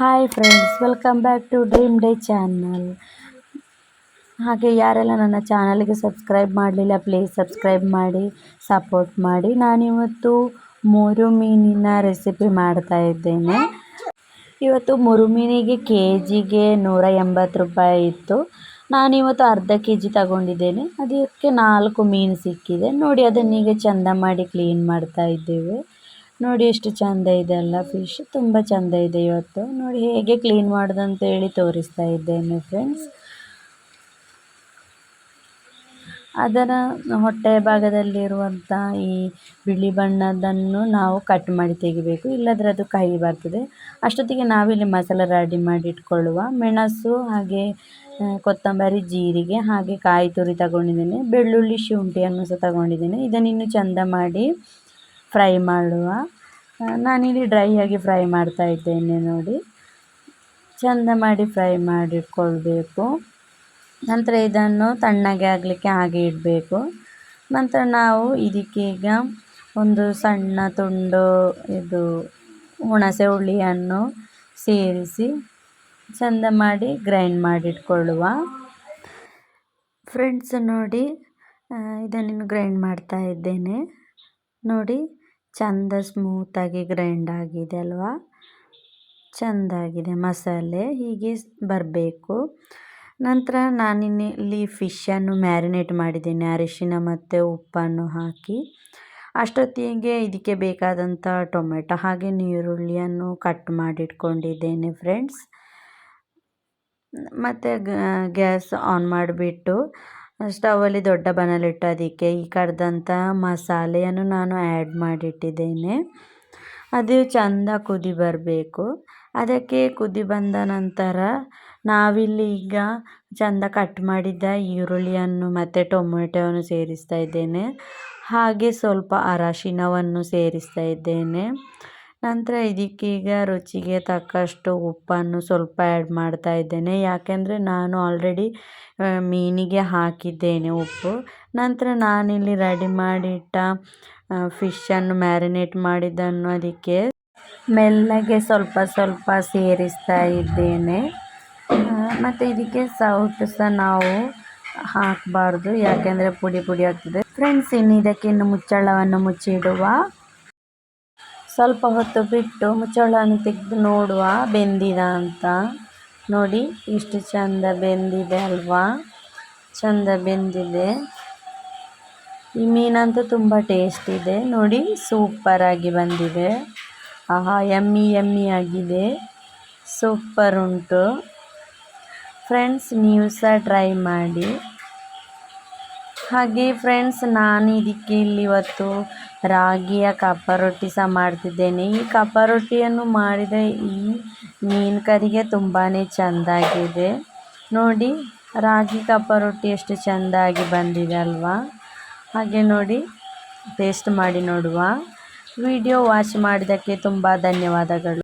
Hi friends, welcome back to dream day channel. ಹಾಗೆ ಯಾರೆಲ್ಲ ನನ್ನ ಚಾನಲ್ಗೆ ಸಬ್ಸ್ಕ್ರೈಬ್ ಮಾಡಲಿಲ್ಲ, ಪ್ಲೀಸ್ ಸಬ್ಸ್ಕ್ರೈಬ್ ಮಾಡಿ ಸಪೋರ್ಟ್ ಮಾಡಿ. ನಾನಿವತ್ತು ಮುರುಮೀನಿನ ರೆಸಿಪಿ ಮಾಡ್ತಾ ಇದ್ದೇನೆ. ಇವತ್ತು ಮುರುಮೀನಿಗೆ ಕೆ ಜಿಗೆ 180 ರೂಪಾಯಿ ಇತ್ತು. ನಾನಿವತ್ತು ಅರ್ಧ ಕೆ ಜಿ ತಗೊಂಡಿದ್ದೇನೆ. ಅದಕ್ಕೆ 4 ಮೀನು ಸಿಕ್ಕಿದೆ. ನೋಡಿ, ಅದನ್ನೀಗ ಚೆಂದ ಮಾಡಿ ಕ್ಲೀನ್ ಮಾಡ್ತಾ ಇದ್ದೇವೆ. ನೋಡಿ ಎಷ್ಟು ಚೆಂದ ಇದೆ ಅಲ್ಲ, ಫಿಶ್ ತುಂಬ ಚೆಂದ ಇದೆ. ಇವತ್ತು ನೋಡಿ ಹೇಗೆ ಕ್ಲೀನ್ ಮಾಡೋದಂತ ಹೇಳಿ ತೋರಿಸ್ತಾ ಇದ್ದೇನೆ ಫ್ರೆಂಡ್ಸ್. ಅದರ ಹೊಟ್ಟೆಯ ಭಾಗದಲ್ಲಿರುವಂಥ ಈ ಬಿಳಿ ಬಣ್ಣದನ್ನು ನಾವು ಕಟ್ ಮಾಡಿ ತೆಗಿಬೇಕು, ಇಲ್ಲದ್ರೆ ಅದು ಕಹಿ ಬರ್ತದೆ. ಅಷ್ಟೊತ್ತಿಗೆ ನಾವಿಲ್ಲಿ ಮಸಾಲೆ ರೆಡಿ ಮಾಡಿ ಇಟ್ಕೊಳ್ಳುವ. ಮೆಣಸು ಹಾಗೆ ಕೊತ್ತಂಬರಿ, ಜೀರಿಗೆ ಹಾಗೆ ಕಾಯಿ ತುರಿ ತಗೊಂಡಿದ್ದೇನೆ. ಬೆಳ್ಳುಳ್ಳಿ, ಶುಂಠಿಯನ್ನು ಸಹ ತಗೊಂಡಿದ್ದೇನೆ. ಇದನ್ನಿನ್ನು ಚೆಂದ ಮಾಡಿ ಫ್ರೈ ಮಾಡುವ. ನಾನಿಲ್ಲಿ ಡ್ರೈ ಆಗಿ ಫ್ರೈ ಮಾಡ್ತಾ ಇದ್ದೇನೆ. ನೋಡಿ, ಚೆಂದ ಮಾಡಿ ಫ್ರೈ ಮಾಡಿಟ್ಕೊಳ್ಬೇಕು. ನಂತರ ಇದನ್ನು ತಣ್ಣಗೆ ಆಗಲಿಕ್ಕೆ ಹಾಗೆ ಇಡಬೇಕು. ನಂತರ ನಾವು ಇದಕ್ಕೀಗ ಒಂದು ಸಣ್ಣ ತುಂಡು ಹುಣಸೆ ಹುಳಿಯನ್ನು ಸೇರಿಸಿ ಚೆಂದ ಮಾಡಿ ಗ್ರೈಂಡ್ ಮಾಡಿಟ್ಕೊಳ್ಳುವ. ಫ್ರೆಂಡ್ಸ್ ನೋಡಿ, ಇದನ್ನು ಗ್ರೈಂಡ್ ಮಾಡ್ತಾ ಇದ್ದೇನೆ. ನೋಡಿ, ಚೆಂದ ಸ್ಮೂತಾಗಿ ಗ್ರೈಂಡ್ ಆಗಿದೆ ಅಲ್ವಾ, ಚೆಂದಾಗಿದೆ. ಮಸಾಲೆ ಹೀಗೆ ಬರಬೇಕು. ನಂತರ ನಾನಿಲ್ಲಿ ಫಿಶನ್ನು ಮ್ಯಾರಿನೇಟ್ ಮಾಡಿದ್ದೇನೆ, ಅರಿಶಿನ ಮತ್ತು ಉಪ್ಪನ್ನು ಹಾಕಿ. ಅಷ್ಟೊತ್ತಿಗೆ ಇದಕ್ಕೆ ಬೇಕಾದಂಥ ಟೊಮೆಟೊ ಹಾಗೆ ಈರುಳ್ಳಿಯನ್ನು ಕಟ್ ಮಾಡಿಟ್ಕೊಂಡಿದ್ದೇನೆ ಫ್ರೆಂಡ್ಸ್. ಮತ್ತು ಗ್ಯಾಸ್ ಆನ್ ಮಾಡಿಬಿಟ್ಟು ಸ್ಟವಲ್ಲಿ ದೊಡ್ಡ ಬಾಣಲಿಟ್ಟು ಅದಕ್ಕೆ ಈ ಕಡ್ದಂಥ ಮಸಾಲೆಯನ್ನು ನಾನು ಆ್ಯಡ್ ಮಾಡಿಟ್ಟಿದ್ದೇನೆ. ಅದು ಚೆಂದ ಕುದಿ ಬರಬೇಕು. ಅದಕ್ಕೆ ಕುದಿ ಬಂದ ನಂತರ ನಾವಿಲ್ಲಿ ಈಗ ಚೆಂದ ಕಟ್ ಮಾಡಿದ್ದ ಈರುಳ್ಳಿಯನ್ನು ಮತ್ತು ಟೊಮೆಟೊವನ್ನು ಸೇರಿಸ್ತಾ ಇದ್ದೇನೆ. ಹಾಗೆ ಸ್ವಲ್ಪ ಅರಶಿನವನ್ನು ಸೇರಿಸ್ತಾ ಇದ್ದೇನೆ. ನಂತರ ಇದಕ್ಕೀಗ ರುಚಿಗೆ ತಕ್ಕಷ್ಟು ಉಪ್ಪನ್ನು ಸ್ವಲ್ಪ ಆ್ಯಡ್ ಮಾಡ್ತಾ ಇದ್ದೇನೆ, ಯಾಕೆಂದರೆ ನಾನು ಆಲ್ರೆಡಿ ಮೀನಿಗೆ ಹಾಕಿದ್ದೇನೆ ಉಪ್ಪು. ನಂತರ ನಾನಿಲ್ಲಿ ರೆಡಿ ಮಾಡಿಟ್ಟ ಫಿಶನ್ನು ಮ್ಯಾರಿನೇಟ್ ಮಾಡಿದ್ದನ್ನು ಅದಕ್ಕೆ ಮೆಲ್ಲಗೆ ಸ್ವಲ್ಪ ಸ್ವಲ್ಪ ಸೇರಿಸ್ತಾ ಇದ್ದೇನೆ. ಮತ್ತು ಇದಕ್ಕೆ ಸೌಟು ಸಹ ನಾವು ಹಾಕಬಾರ್ದು, ಯಾಕೆಂದರೆ ಪುಡಿ ಪುಡಿ ಆಗ್ತದೆ ಫ್ರೆಂಡ್ಸ್. ಇನ್ನು ಮುಚ್ಚಳವನ್ನು ಮುಚ್ಚಿಡುವ. ಸ್ವಲ್ಪ ಹೊತ್ತು ಬಿಟ್ಟು ಮುಚ್ಚಳವನ್ನು ತೆಗೆದು ನೋಡುವ ಬೆಂದಿದ ಅಂತ. ನೋಡಿ, ಇಷ್ಟು ಚೆಂದ ಬೆಂದಿದೆ ಅಲ್ವಾ, ಚೆಂದ ಬೆಂದಿದೆ. ಈ ಮೀನಂತೂ ತುಂಬ ಟೇಸ್ಟ್ ಇದೆ. ನೋಡಿ, ಸೂಪರಾಗಿ ಬಂದಿದೆ. ಆಹಾ, ಯಮ್ಮಿ ಯಮ್ಮಿ ಆಗಿದೆ, ಸೂಪರ್ ಉಂಟು ಫ್ರೆಂಡ್ಸ್. ನೀವು ಸಹ ಟ್ರೈ ಮಾಡಿ. ಹಾಗೆ ಫ್ರೆಂಡ್ಸ್, ನಾನು ಇದಕ್ಕೆ ಇಲ್ಲಿ ಇವತ್ತು ರಾಗಿಯ ಕಪ್ಪ ರೊಟ್ಟಿ ಸಹ ಮಾಡ್ತಿದ್ದೇನೆ. ಈ ಕಪ್ಪ ರೊಟ್ಟಿಯನ್ನು ಮಾಡಿದ ಈ ಮೀನು ಕರಿಗೆ ತುಂಬಾ ಚೆಂದಾಗಿದೆ. ನೋಡಿ, ರಾಗಿ ಕಪ್ಪ ರೊಟ್ಟಿ ಎಷ್ಟು ಚೆಂದಾಗಿ ಬಂದಿದೆ ಅಲ್ವಾ. ಹಾಗೆ ನೋಡಿ, ಟೇಸ್ಟ್ ಮಾಡಿ ನೋಡುವ. ವಿಡಿಯೋ ವಾಚ್ ಮಾಡಿದ್ದಕ್ಕೆ ತುಂಬ ಧನ್ಯವಾದಗಳು.